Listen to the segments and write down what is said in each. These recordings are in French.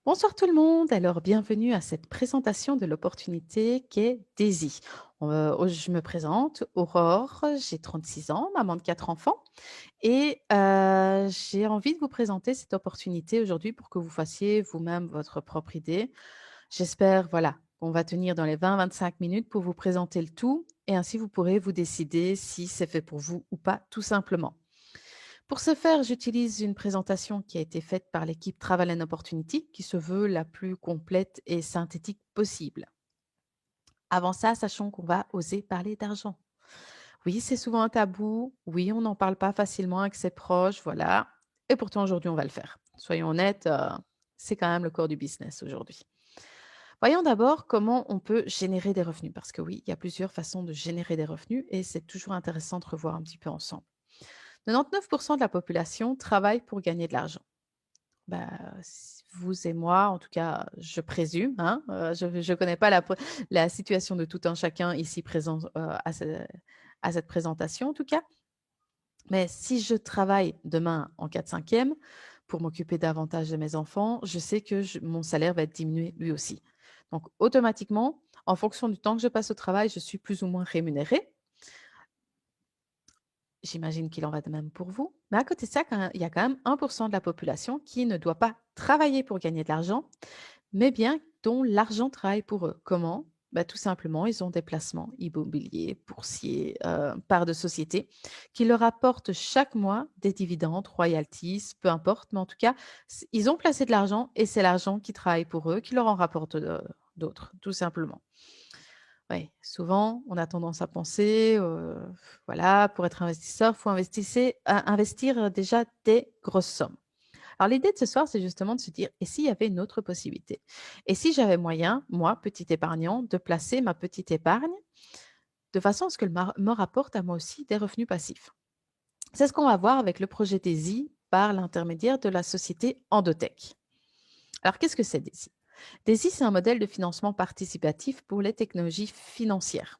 Bonsoir tout le monde, alors bienvenue à cette présentation de l'opportunité qu'est Daisy. Je me présente, Aurore, j'ai 36 ans, maman de 4 enfants et j'ai envie de vous présenter cette opportunité aujourd'hui pour que vous fassiez vous-même votre propre idée. J'espère, voilà, qu'on va tenir dans les 20-25 minutes pour vous présenter le tout et ainsi vous pourrez vous décider si c'est fait pour vous ou pas, tout simplement. Pour ce faire, j'utilise une présentation qui a été faite par l'équipe Travel and Opportunity, qui se veut la plus complète et synthétique possible. Avant ça, sachons qu'on va oser parler d'argent. Oui, c'est souvent un tabou. Oui, on n'en parle pas facilement avec ses proches, voilà. Et pourtant, aujourd'hui, on va le faire. Soyons honnêtes, c'est quand même le corps du business aujourd'hui. Voyons d'abord comment on peut générer des revenus, parce que oui, il y a plusieurs façons de générer des revenus et c'est toujours intéressant de revoir un petit peu ensemble. 99% de la population travaille pour gagner de l'argent. Bah, vous et moi, en tout cas, je présume, hein, je ne connais pas la situation de tout un chacun ici présent, à cette présentation en tout cas. Mais si je travaille demain en 4/5 pour m'occuper davantage de mes enfants, je sais que mon salaire va être diminué lui aussi. Donc automatiquement, en fonction du temps que je passe au travail, je suis plus ou moins rémunérée. J'imagine qu'il en va de même pour vous. Mais à côté de ça, il y a quand même 1% de la population qui ne doit pas travailler pour gagner de l'argent, mais bien dont l'argent travaille pour eux. Comment? Bah, tout simplement, ils ont des placements immobiliers, boursiers, parts de société qui leur apportent chaque mois des dividendes, royalties, peu importe, mais en tout cas, ils ont placé de l'argent et c'est l'argent qui travaille pour eux, qui leur en rapporte d'autres, tout simplement. Oui, souvent, on a tendance à penser, voilà, pour être investisseur, il faut investir déjà des grosses sommes. Alors l'idée de ce soir, c'est justement de se dire: «Et s'il y avait une autre possibilité? Et si j'avais moyen, moi, petit épargnant, de placer ma petite épargne de façon à ce qu'elle me rapporte à moi aussi des revenus passifs?» C'est ce qu'on va voir avec le projet DAISY par l'intermédiaire de la société Endotech. Alors qu'est-ce que c'est DAISY? DAISY, c'est un modèle de financement participatif pour les technologies financières.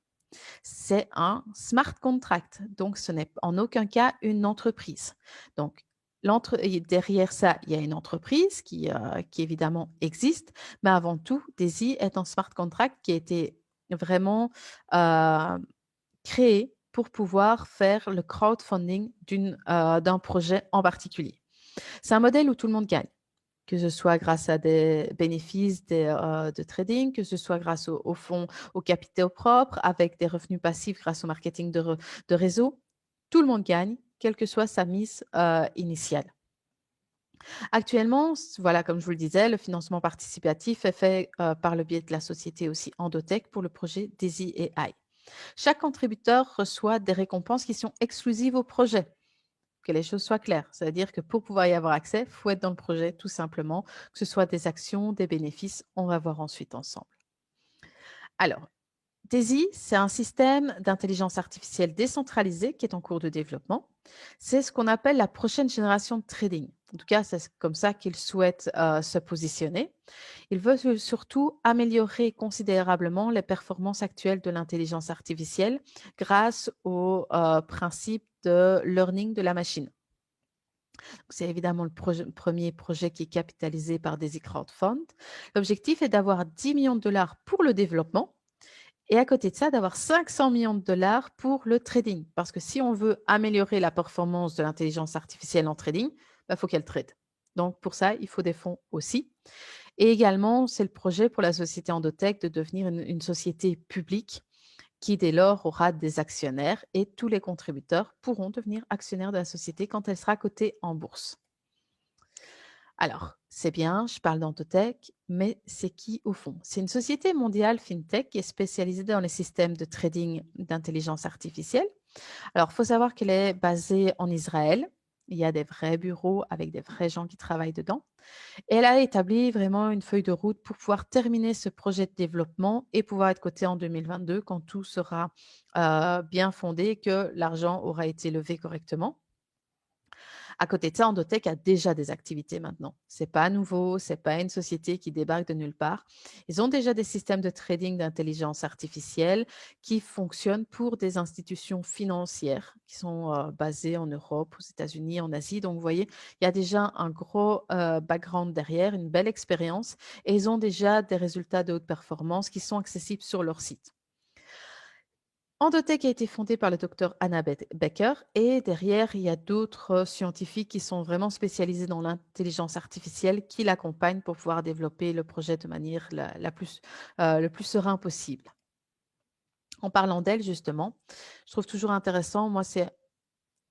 C'est un smart contract, donc ce n'est en aucun cas une entreprise. Donc, et derrière ça, il y a une entreprise qui évidemment existe, mais avant tout, Daisy est un smart contract qui a été vraiment euh, créé pour pouvoir faire le crowdfunding d'un projet en particulier. C'est un modèle où tout le monde gagne, que ce soit grâce à des bénéfices de trading, que ce soit grâce au fonds, aux capitaux propres, avec des revenus passifs grâce au marketing de réseau. Tout le monde gagne, quelle que soit sa mise initiale. Actuellement, voilà, comme je vous le disais, le financement participatif est fait par le biais de la société aussi Endotech pour le projet Daisy AI. Chaque contributeur reçoit des récompenses qui sont exclusives au projet. Que les choses soient claires. C'est-à-dire que pour pouvoir y avoir accès, il faut être dans le projet tout simplement, que ce soit des actions, des bénéfices, on va voir ensuite ensemble. Alors, DAISY, c'est un système d'intelligence artificielle décentralisé qui est en cours de développement. C'est ce qu'on appelle la prochaine génération de trading. En tout cas, c'est comme ça qu'il souhaite se positionner. Il veut surtout améliorer considérablement les performances actuelles de l'intelligence artificielle grâce au principe de learning de la machine. C'est évidemment le premier projet qui est capitalisé par Daisy Crowdfund. L'objectif est d'avoir 10 millions de dollars pour le développement et à côté de ça, d'avoir 500 millions de dollars pour le trading. Parce que si on veut améliorer la performance de l'intelligence artificielle en trading, il faut qu'elle trade. Donc pour ça, il faut des fonds aussi. Et également, c'est le projet pour la société Endotech de devenir une société publique qui dès lors aura des actionnaires et tous les contributeurs pourront devenir actionnaires de la société quand elle sera cotée en bourse. Alors, c'est bien, je parle d'Antotech, mais c'est qui au fond? C'est une société mondiale fintech qui est spécialisée dans les systèmes de trading d'intelligence artificielle. Alors, il faut savoir qu'elle est basée en Israël. Il y a des vrais bureaux avec des vrais gens qui travaillent dedans. Et elle a établi vraiment une feuille de route pour pouvoir terminer ce projet de développement et pouvoir être coté en 2022 quand tout sera bien fondé, que l'argent aura été levé correctement. À côté de ça, Endotech a déjà des activités maintenant. C'est pas nouveau, c'est pas une société qui débarque de nulle part. Ils ont déjà des systèmes de trading d'intelligence artificielle qui fonctionnent pour des institutions financières qui sont basées en Europe, aux États-Unis, en Asie. Donc, vous voyez, il y a déjà un gros background derrière, une belle expérience et ils ont déjà des résultats de haute performance qui sont accessibles sur leur site. Endotech a été fondé par le docteur Anna Becker et derrière, il y a d'autres scientifiques qui sont vraiment spécialisés dans l'intelligence artificielle qui l'accompagnent pour pouvoir développer le projet de manière le plus serein possible. En parlant d'elle, justement, je trouve toujours intéressant, moi, c'est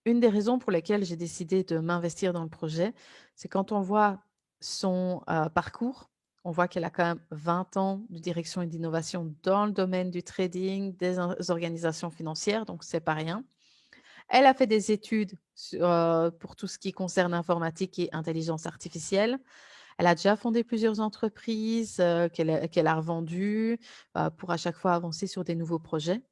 une des raisons pour lesquelles j'ai décidé de m'investir dans le projet, c'est quand on voit son parcours, on voit qu'elle a quand même 20 ans de direction et d'innovation dans le domaine du trading, des organisations financières, donc c'est pas rien. Elle a fait des études pour tout ce qui concerne informatique et intelligence artificielle. Elle a déjà fondé plusieurs entreprises qu'elle a revendues pour à chaque fois avancer sur des nouveaux projets.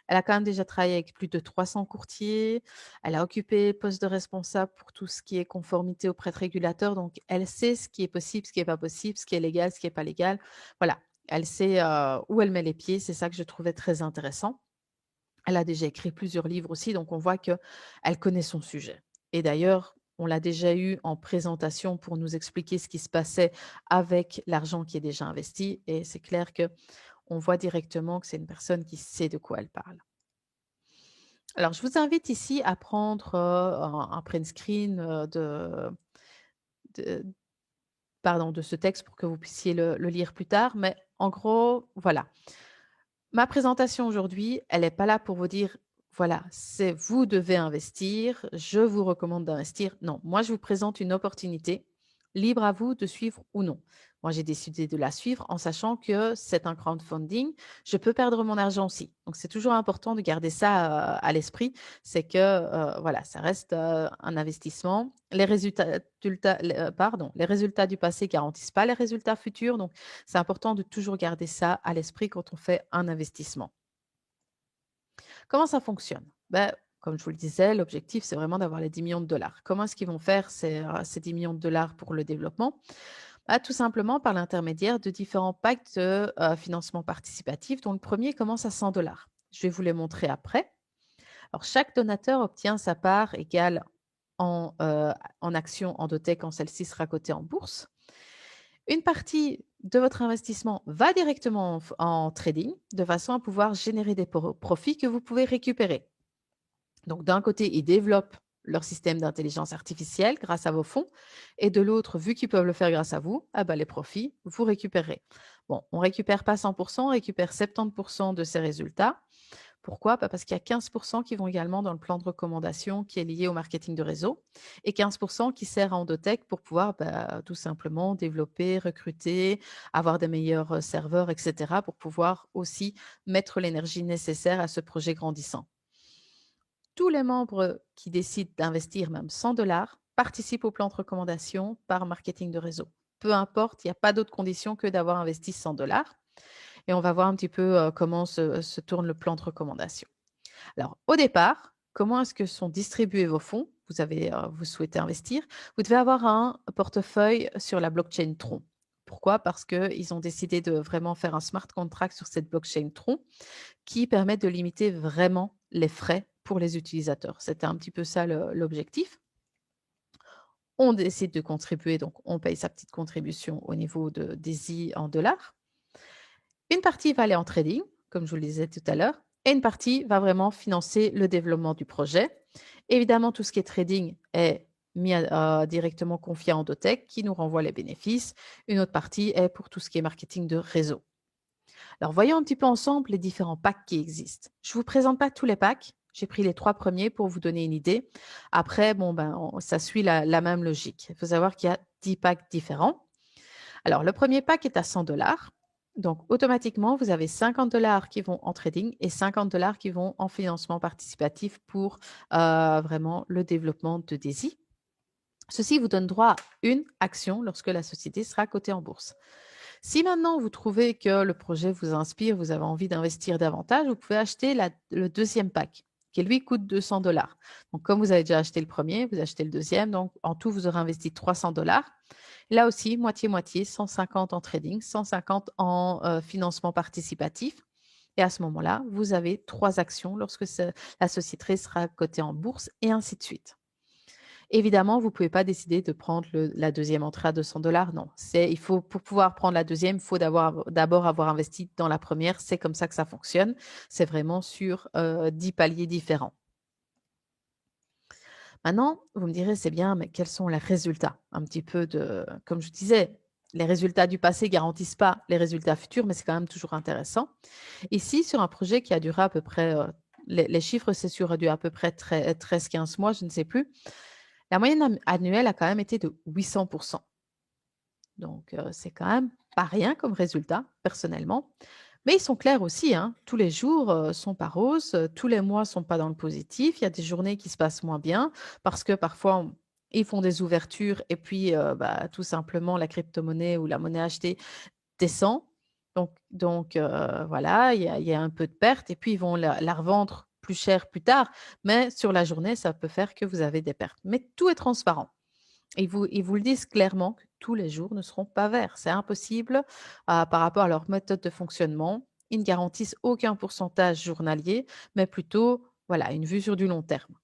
Elle a quand même déjà travaillé avec plus de 300 courtiers. Elle a occupé le poste de responsable pour tout ce qui est conformité auprès de régulateurs. Donc, elle sait ce qui est possible, ce qui n'est pas possible, ce qui est légal, ce qui n'est pas légal. Voilà, elle sait où elle met les pieds. C'est ça que je trouvais très intéressant. Elle a déjà écrit plusieurs livres aussi, donc on voit qu'elle connaît son sujet. Et d'ailleurs, on l'a déjà eu en présentation pour nous expliquer ce qui se passait avec l'argent qui est déjà investi. Et c'est clair que on voit directement que c'est une personne qui sait de quoi elle parle. Alors, je vous invite ici à prendre un print screen de, de ce texte pour que vous puissiez le lire plus tard. Mais en gros, voilà. Ma présentation aujourd'hui, elle n'est pas là pour vous dire, voilà, c'est vous devez investir, je vous recommande d'investir. Non, moi, je vous présente une opportunité, libre à vous de suivre ou non. Moi, j'ai décidé de la suivre en sachant que c'est un crowdfunding. Je peux perdre mon argent aussi. Donc, c'est toujours important de garder ça à l'esprit. C'est que, voilà, ça reste un investissement. Les résultats du passé garantissent pas les résultats futurs. Donc, c'est important de toujours garder ça à l'esprit quand on fait un investissement. Comment ça fonctionne? Comme je vous le disais, l'objectif, c'est vraiment d'avoir les 10 millions de dollars. Comment est-ce qu'ils vont faire ces 10 millions de dollars pour le développement? Tout simplement par l'intermédiaire de différents packs de financement participatif, dont le premier commence à 100 dollars. Je vais vous les montrer après. Alors, chaque donateur obtient sa part égale en actions Endotech quand celle-ci sera cotée en bourse. Une partie de votre investissement va directement en trading de façon à pouvoir générer des profits que vous pouvez récupérer. Donc, d'un côté, ils développent leur système d'intelligence artificielle grâce à vos fonds et de l'autre, vu qu'ils peuvent le faire grâce à vous, les profits, vous récupérez. Bon, on ne récupère pas 100%, on récupère 70% de ces résultats. Pourquoi? Parce qu'il y a 15% qui vont également dans le plan de recommandation qui est lié au marketing de réseau et 15% qui sert à Endotech pour pouvoir tout simplement développer, recruter, avoir des meilleurs serveurs, etc. pour pouvoir aussi mettre l'énergie nécessaire à ce projet grandissant. Tous les membres qui décident d'investir même 100 dollars participent au plan de recommandation par marketing de réseau. Peu importe, il n'y a pas d'autre condition que d'avoir investi 100 dollars. Et on va voir un petit peu comment se tourne le plan de recommandation. Alors, au départ, comment est-ce que sont distribués vos fonds? Vous souhaitez investir. Vous devez avoir un portefeuille sur la blockchain Tron. Pourquoi? Parce qu'ils ont décidé de vraiment faire un smart contract sur cette blockchain Tron qui permet de limiter vraiment les frais pour les utilisateurs. C'était un petit peu ça l'objectif. On décide de contribuer, donc on paye sa petite contribution au niveau des I en dollars. Une partie va aller en trading, comme je vous le disais tout à l'heure, et une partie va vraiment financer le développement du projet. Évidemment, tout ce qui est trading est directement confié à Endotech, qui nous renvoie les bénéfices. Une autre partie est pour tout ce qui est marketing de réseau. Alors, voyons un petit peu ensemble les différents packs qui existent. Je ne vous présente pas tous les packs. J'ai pris les 3 premiers pour vous donner une idée. Après, ça suit la même logique. Il faut savoir qu'il y a 10 packs différents. Alors, le premier pack est à 100 dollars. Donc, automatiquement, vous avez 50 dollars qui vont en trading et 50 dollars qui vont en financement participatif pour vraiment le développement de DAISY. Ceci vous donne droit à une action lorsque la société sera cotée en bourse. Si maintenant vous trouvez que le projet vous inspire, vous avez envie d'investir davantage, vous pouvez acheter le deuxième pack. qui lui coûte 200 $. Donc, comme vous avez déjà acheté le premier, vous achetez le deuxième. Donc, en tout, vous aurez investi 300 $. Là aussi, moitié-moitié, 150 en trading, 150 en financement participatif. Et à ce moment-là, vous avez 3 actions lorsque la société sera cotée en bourse et ainsi de suite. Évidemment, vous ne pouvez pas décider de prendre la deuxième entrée à 200 $. Non, pour pouvoir prendre la deuxième, il faut d'abord avoir investi dans la première. C'est comme ça que ça fonctionne. C'est vraiment sur 10 paliers différents. Maintenant, vous me direz, c'est bien, mais quels sont les résultats? Un petit peu comme je disais, les résultats du passé ne garantissent pas les résultats futurs, mais c'est quand même toujours intéressant. Ici, sur un projet qui a duré à peu près, les chiffres, c'est sur à peu près 13-15 mois, je ne sais plus. La moyenne annuelle a quand même été de 800%. Donc, c'est quand même pas rien comme résultat, personnellement. Mais ils sont clairs aussi, hein, tous les jours sont pas roses, tous les mois sont pas dans le positif. Il y a des journées qui se passent moins bien parce que parfois, ils font des ouvertures et puis tout simplement la crypto-monnaie ou la monnaie achetée descend. Donc voilà, il y a un peu de perte et puis ils vont la revendre plus cher plus tard. Mais sur la journée, ça peut faire que vous avez des pertes. Mais tout est transparent. Ils vous le disent clairement que tous les jours ne seront pas verts. C'est impossible par rapport à leur méthode de fonctionnement. Ils ne garantissent aucun pourcentage journalier, mais plutôt voilà, une vue sur du long terme.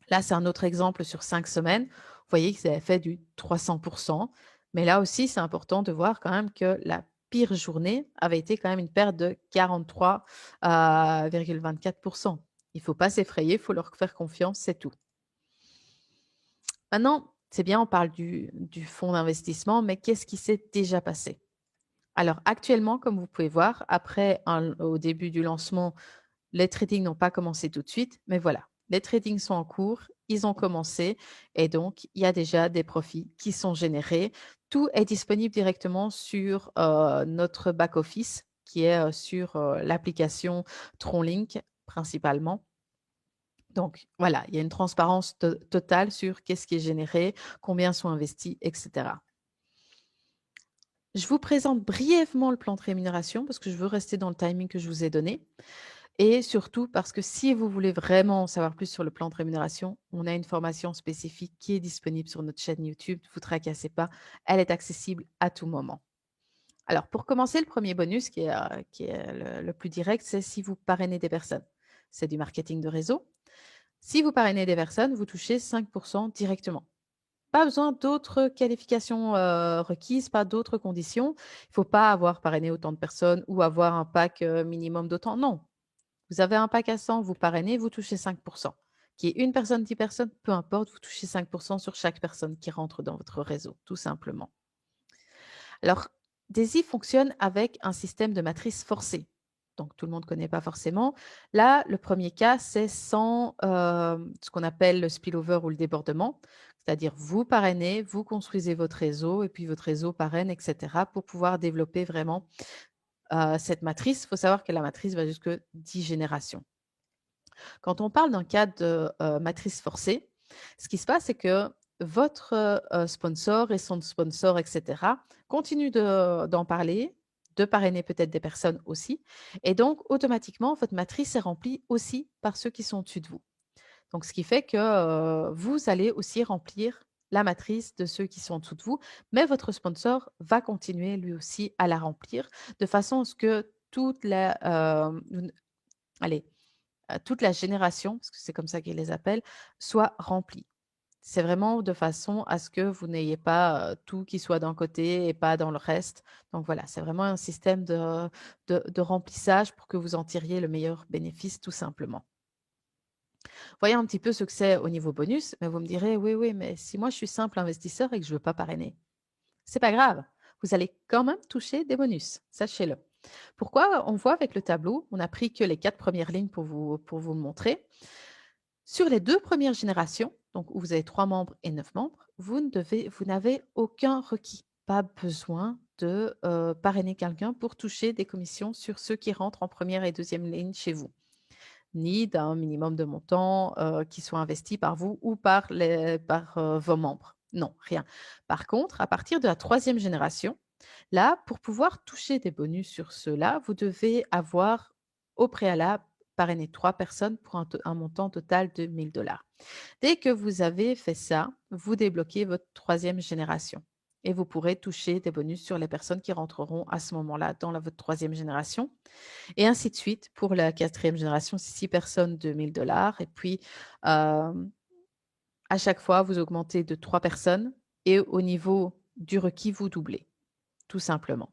Là, c'est un autre exemple sur 5 semaines. Vous voyez qu'ils avaient fait du 300%. Mais là aussi, c'est important de voir quand même que la pire journée avait été quand même une perte de 43,24%. Il ne faut pas s'effrayer, il faut leur faire confiance, c'est tout. Maintenant, c'est bien, on parle du fonds d'investissement, mais qu'est-ce qui s'est déjà passé? Alors actuellement, comme vous pouvez voir, au début du lancement, les tradings n'ont pas commencé tout de suite, mais voilà, les tradings sont en cours, ils ont commencé et donc il y a déjà des profits qui sont générés. Tout est disponible directement sur notre back-office qui est sur l'application TronLink principalement. Donc voilà, il y a une transparence totale sur qu'est-ce qui est généré, combien sont investis, etc. Je vous présente brièvement le plan de rémunération parce que je veux rester dans le timing que je vous ai donné. Et surtout parce que si vous voulez vraiment en savoir plus sur le plan de rémunération, on a une formation spécifique qui est disponible sur notre chaîne YouTube. Ne vous tracassez pas, elle est accessible à tout moment. Alors, pour commencer, le premier bonus qui est le plus direct, c'est si vous parrainez des personnes. C'est du marketing de réseau. Si vous parrainez des personnes, vous touchez 5% directement. Pas besoin d'autres qualifications requises, pas d'autres conditions. Il ne faut pas avoir parrainé autant de personnes ou avoir un pack minimum d'autant. Non. Vous avez un pack à 100, vous parrainez, vous touchez 5%. Qui est une personne, 10 personnes, peu importe, vous touchez 5% sur chaque personne qui rentre dans votre réseau, tout simplement. Alors, Daisy fonctionne avec un système de matrice forcée. Donc, tout le monde ne connaît pas forcément. Là, le premier cas, c'est sans ce qu'on appelle le spillover ou le débordement. C'est-à-dire, vous parrainez, vous construisez votre réseau et puis votre réseau parraine, etc. pour pouvoir développer vraiment cette matrice. Il faut savoir que la matrice va jusque 10 générations. Quand on parle d'un cas de matrice forcée, ce qui se passe, c'est que votre sponsor et son sponsor, etc., continuent d'en parler, de parrainer peut-être des personnes aussi. Et donc, automatiquement, votre matrice est remplie aussi par ceux qui sont au-dessus de vous. Donc, ce qui fait que vous allez aussi remplir la matrice de ceux qui sont en dessous de vous, mais votre sponsor va continuer lui aussi à la remplir de façon à ce que toute la génération, parce que c'est comme ça qu'ils les appellent, soit remplie. C'est vraiment de façon à ce que vous n'ayez pas tout qui soit d'un côté et pas dans le reste. Donc voilà, c'est vraiment un système de remplissage pour que vous en tiriez le meilleur bénéfice, tout simplement. Voyons un petit peu ce que c'est au niveau bonus, mais vous me direz, oui, oui, mais si moi je suis simple investisseur et que je ne veux pas parrainer, c'est pas grave. Vous allez quand même toucher des bonus, sachez-le. Pourquoi? On voit avec le tableau, on a pris que les 4 premières lignes pour vous le montrer. Sur les 2 premières générations, donc où vous avez 3 membres et 9 membres, vous n'avez aucun requis. Pas besoin de parrainer quelqu'un pour toucher des commissions sur ceux qui rentrent en première et deuxième ligne chez vous, ni d'un minimum de montant qui soit investi par vous ou par vos membres. Non, rien. Par contre, à partir de la 3e génération, là, pour pouvoir toucher des bonus sur ceux-là, vous devez avoir au préalable parrainer 3 personnes pour un montant total de 1 000 $. Dès que vous avez fait ça, vous débloquez votre troisième génération et vous pourrez toucher des bonus sur les personnes qui rentreront à ce moment-là dans votre troisième génération et ainsi de suite. Pour la quatrième génération, c'est 6 personnes de 1 000 $ et puis, à chaque fois, vous augmentez de 3 personnes et au niveau du requis, vous doublez, tout simplement.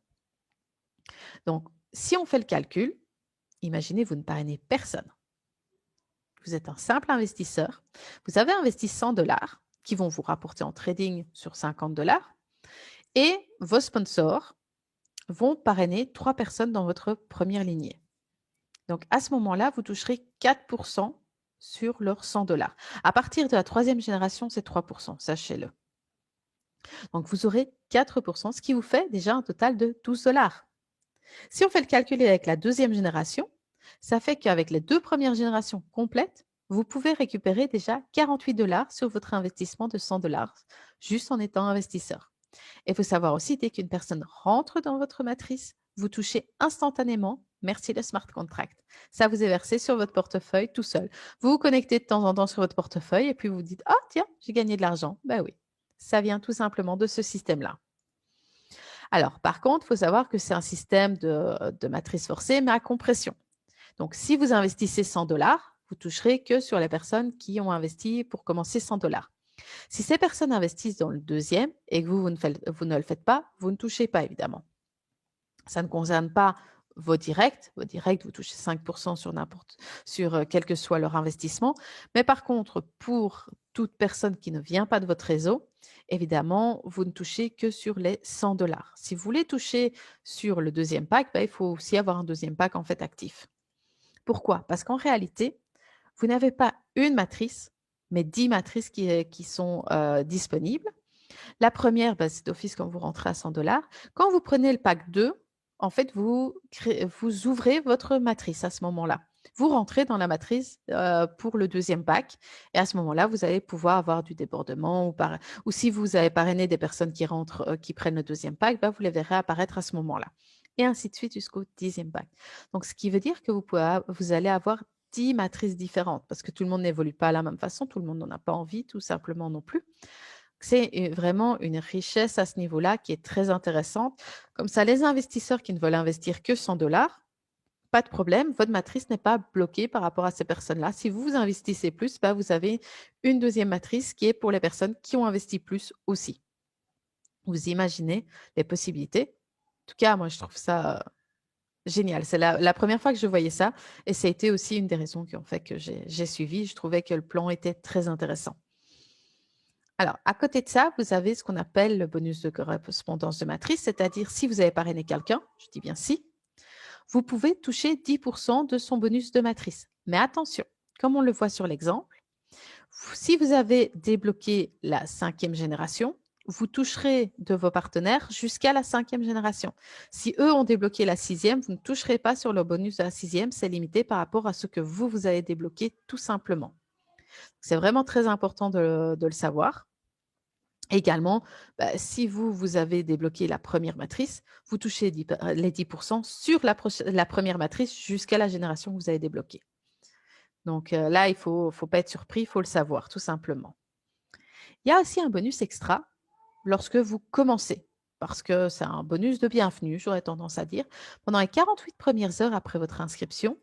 Donc, si on fait le calcul, imaginez, vous ne parrainez personne. Vous êtes un simple investisseur. Vous avez investi 100 $ qui vont vous rapporter en trading sur 50 $ et vos sponsors vont parrainer 3 personnes dans votre première lignée. Donc, à ce moment-là, vous toucherez 4% sur leurs 100 $. À partir de la troisième génération, c'est 3%, sachez-le. Donc, vous aurez 4%, ce qui vous fait déjà un total de 12 $. Si on fait le calcul avec la deuxième génération, ça fait qu'avec les 2 premières générations complètes, vous pouvez récupérer déjà 48 $ sur votre investissement de 100 $ juste en étant investisseur. Et il faut savoir aussi, dès qu'une personne rentre dans votre matrice, vous touchez instantanément, merci le smart contract. Ça vous est versé sur votre portefeuille tout seul. Vous vous connectez de temps en temps sur votre portefeuille et puis vous dites, ah tiens, j'ai gagné de l'argent. Ben oui, ça vient tout simplement de ce système-là. Alors, par contre, il faut savoir que c'est un système de matrice forcée, mais à compression. Donc, si vous investissez 100 $, vous toucherez que sur les personnes qui ont investi pour commencer 100 $. Si ces personnes investissent dans le deuxième et que vous ne le faites pas, vous ne touchez pas, évidemment. Ça ne concerne pas vos directs. Vos directs, vous touchez 5% sur quel que soit leur investissement. Mais par contre, pour toute personne qui ne vient pas de votre réseau, évidemment, vous ne touchez que sur les 100 $. Si vous voulez toucher sur le deuxième pack, il faut aussi avoir un deuxième pack en fait actif. Pourquoi? Parce qu'en réalité, vous n'avez pas une matrice, mais 10 matrices qui sont disponibles. La première, c'est d'office quand vous rentrez à 100 $. Quand vous prenez le pack 2, en fait, vous ouvrez votre matrice à ce moment-là. Vous rentrez dans la matrice pour le deuxième pack et à ce moment-là, vous allez pouvoir avoir du débordement ou si vous avez parrainé des personnes qui rentrent, qui prennent le deuxième pack, vous les verrez apparaître à ce moment-là. Et ainsi de suite jusqu'au 10e pack. Donc, ce qui veut dire que vous allez avoir 10 matrices différentes parce que tout le monde n'évolue pas de la même façon, tout le monde n'en a pas envie, tout simplement non plus. C'est vraiment une richesse à ce niveau-là qui est très intéressante. Comme ça, les investisseurs qui ne veulent investir que 100 $, pas de problème, votre matrice n'est pas bloquée par rapport à ces personnes-là. Si vous investissez plus, vous avez une deuxième matrice qui est pour les personnes qui ont investi plus aussi. Vous imaginez les possibilités. En tout cas, moi, je trouve ça génial. C'est la première fois que je voyais ça et ça a été aussi une des raisons qui ont fait que j'ai suivi. Je trouvais que le plan était très intéressant. Alors, à côté de ça, vous avez ce qu'on appelle le bonus de correspondance de matrice, c'est-à-dire si vous avez parrainé quelqu'un, je dis bien si, vous pouvez toucher 10% de son bonus de matrice. Mais attention, comme on le voit sur l'exemple, si vous avez débloqué la 5e génération, vous toucherez de vos partenaires jusqu'à la 5e génération. Si eux ont débloqué la 6e, vous ne toucherez pas sur le bonus de la 6e, c'est limité par rapport à ce que vous avez débloqué tout simplement. C'est vraiment très important de le savoir. Également, si vous avez débloqué la première matrice, vous touchez les 10% sur la première matrice jusqu'à la génération que vous avez débloquée. Donc là, il ne faut pas être surpris, il faut le savoir, tout simplement. Il y a aussi un bonus extra lorsque vous commencez, parce que c'est un bonus de bienvenue, j'aurais tendance à dire, pendant les 48 premières heures après votre inscription.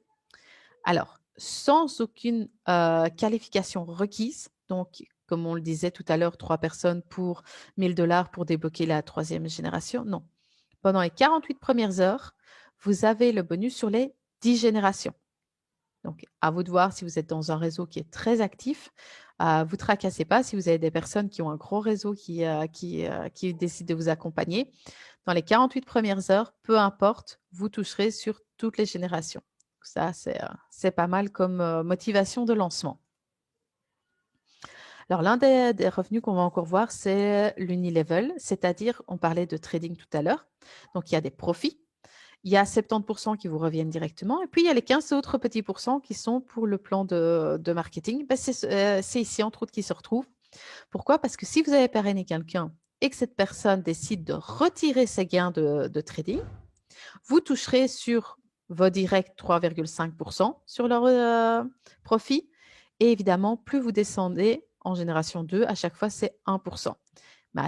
Alors, sans aucune qualification requise, donc comme on le disait tout à l'heure, 3 personnes pour 1 000 $ pour débloquer la 3e génération, non. Pendant les 48 premières heures, vous avez le bonus sur les 10 générations. Donc, à vous de voir si vous êtes dans un réseau qui est très actif. Vous tracassez pas si vous avez des personnes qui ont un gros réseau qui décident de vous accompagner. Dans les 48 premières heures, peu importe, vous toucherez sur toutes les générations. Ça, c'est pas mal comme motivation de lancement. Alors, l'un des revenus qu'on va encore voir, c'est l'unilevel, c'est-à-dire, on parlait de trading tout à l'heure. Donc, il y a des profits. Il y a 70% qui vous reviennent directement. Et puis, il y a les 15 autres petits pourcents qui sont pour le plan de marketing. C'est ici, entre autres, qui se retrouvent. Pourquoi? Parce que si vous avez parrainé quelqu'un et que cette personne décide de retirer ses gains de trading, vous toucherez sur vos directs 3,5% sur leur profit. Et évidemment, plus vous descendez en génération 2, à chaque fois, c'est 1%. Mais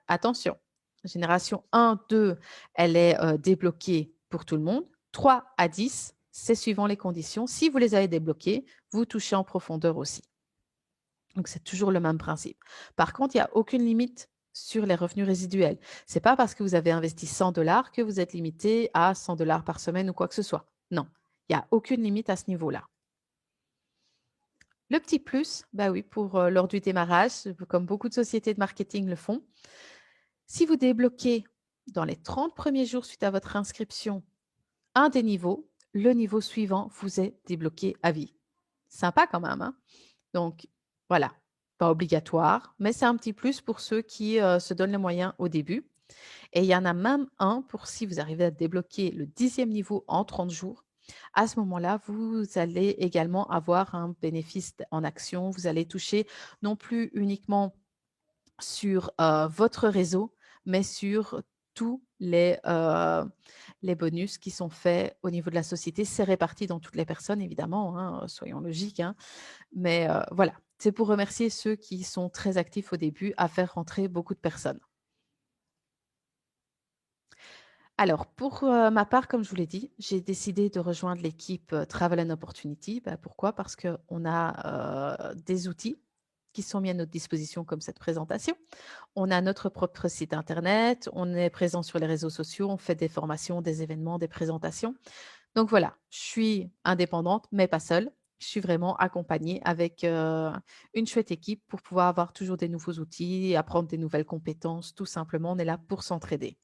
attention, génération 1, 2, elle est débloquée pour tout le monde. 3 à 10, c'est suivant les conditions. Si vous les avez débloquées, vous touchez en profondeur aussi. Donc, c'est toujours le même principe. Par contre, il n'y a aucune limite sur les revenus résiduels. Ce n'est pas parce que vous avez investi 100 dollars que vous êtes limité à 100 dollars par semaine ou quoi que ce soit. Non, il n'y a aucune limite à ce niveau-là. Le petit plus, bah oui, pour lors du démarrage, comme beaucoup de sociétés de marketing le font, si vous débloquez dans les 30 premiers jours suite à votre inscription un des niveaux, le niveau suivant vous est débloqué à vie. Sympa quand même, hein? Donc, voilà, pas obligatoire, mais c'est un petit plus pour ceux qui se donnent les moyens au début. Et il y en a même un pour si vous arrivez à débloquer le 10e niveau en 30 jours. À ce moment-là, vous allez également avoir un bénéfice en action. Vous allez toucher non plus uniquement sur votre réseau, mais sur tous les bonus qui sont faits au niveau de la société. C'est réparti dans toutes les personnes, évidemment, hein, soyons logiques. Hein. Mais voilà, c'est pour remercier ceux qui sont très actifs au début à faire rentrer beaucoup de personnes. Alors, pour ma part, comme je vous l'ai dit, j'ai décidé de rejoindre l'équipe Travel and Opportunity. Bah, pourquoi? Parce qu'on a des outils qui sont mis à notre disposition comme cette présentation. On a notre propre site internet, on est présent sur les réseaux sociaux, on fait des formations, des événements, des présentations. Donc voilà, je suis indépendante, mais pas seule. Je suis vraiment accompagnée avec une chouette équipe pour pouvoir avoir toujours des nouveaux outils, apprendre des nouvelles compétences. Tout simplement, on est là pour s'entraider.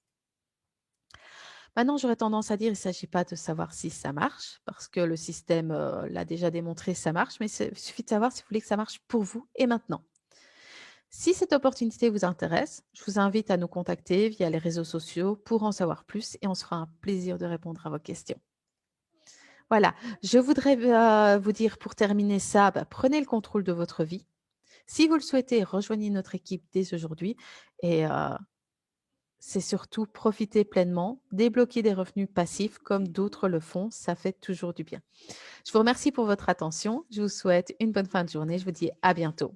Maintenant, j'aurais tendance à dire, il ne s'agit pas de savoir si ça marche, parce que le système l'a déjà démontré, ça marche, mais il suffit de savoir si vous voulez que ça marche pour vous et maintenant. Si cette opportunité vous intéresse, je vous invite à nous contacter via les réseaux sociaux pour en savoir plus et on se fera un plaisir de répondre à vos questions. Voilà, je voudrais vous dire pour terminer ça, prenez le contrôle de votre vie. Si vous le souhaitez, rejoignez notre équipe dès aujourd'hui et c'est surtout profiter pleinement, débloquer des revenus passifs comme d'autres le font, ça fait toujours du bien. Je vous remercie pour votre attention, je vous souhaite une bonne fin de journée, je vous dis à bientôt.